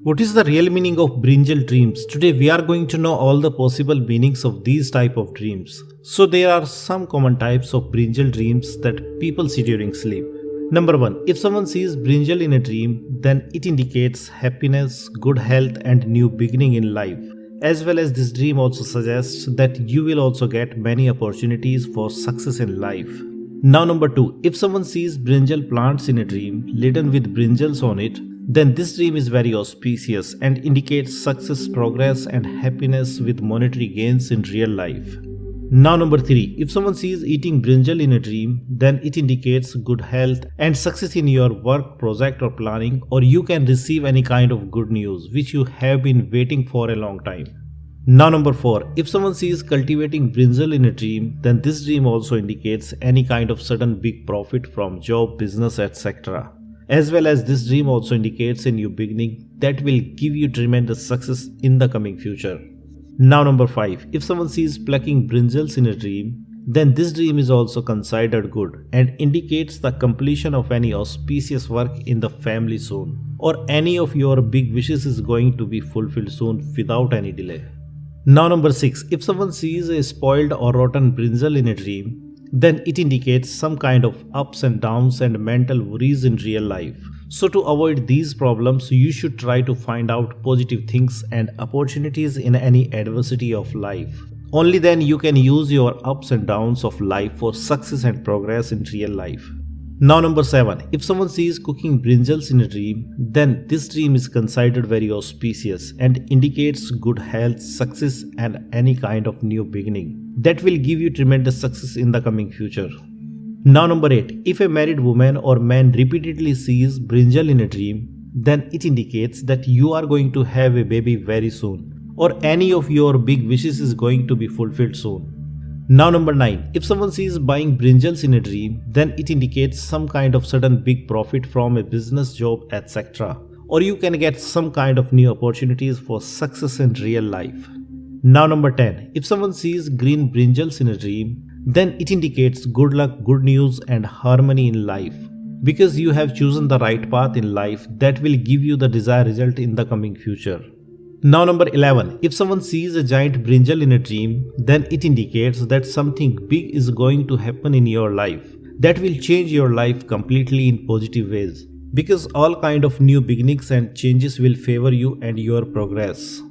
What is the real meaning of Brinjal dreams? Today we are going to know all the possible meanings of these type of dreams. So there are some common types of Brinjal dreams that people see during sleep. Number 1. If someone sees Brinjal in a dream, then it indicates happiness, good health and new beginning in life. As well as this dream also suggests that you will also get many opportunities for success in life. Now number 2. If someone sees Brinjal plants in a dream laden with brinjals on it, then this dream is very auspicious and indicates success, progress and happiness with monetary gains in real life. Now number 3. If someone sees eating brinjal in a dream, then it indicates good health and success in your work, project or planning, or you can receive any kind of good news which you have been waiting for a long time. Now number 4. If someone sees cultivating brinjal in a dream, then this dream also indicates any kind of sudden big profit from job, business, etc. As well as this dream also indicates a new beginning that will give you tremendous success in the coming future. Now number 5. If someone sees plucking brinjals in a dream, then this dream is also considered good and indicates the completion of any auspicious work in the family soon, or any of your big wishes is going to be fulfilled soon without any delay. Now number 6. If someone sees a spoiled or rotten brinjal in a dream, then it indicates some kind of ups and downs and mental worries in real life. So to avoid these problems, you should try to find out positive things and opportunities in any adversity of life. Only then you can use your ups and downs of life for success and progress in real life. Now number 7. If someone sees cooking brinjals in a dream, then this dream is considered very auspicious and indicates good health, success and any kind of new beginning that will give you tremendous success in the coming future. Now number 8. If a married woman or man repeatedly sees brinjal in a dream, then it indicates that you are going to have a baby very soon, or any of your big wishes is going to be fulfilled soon. Now number 9. If someone sees buying brinjals in a dream, then it indicates some kind of sudden big profit from a business, job, etc. Or you can get some kind of new opportunities for success in real life. Now number 10. If someone sees green brinjals in a dream, then it indicates good luck, good news and harmony in life, because you have chosen the right path in life that will give you the desired result in the coming future. Now number 11. If someone sees a giant brinjal in a dream, then it indicates that something big is going to happen in your life that will change your life completely in positive ways, because all kind of new beginnings and changes will favor you and your progress.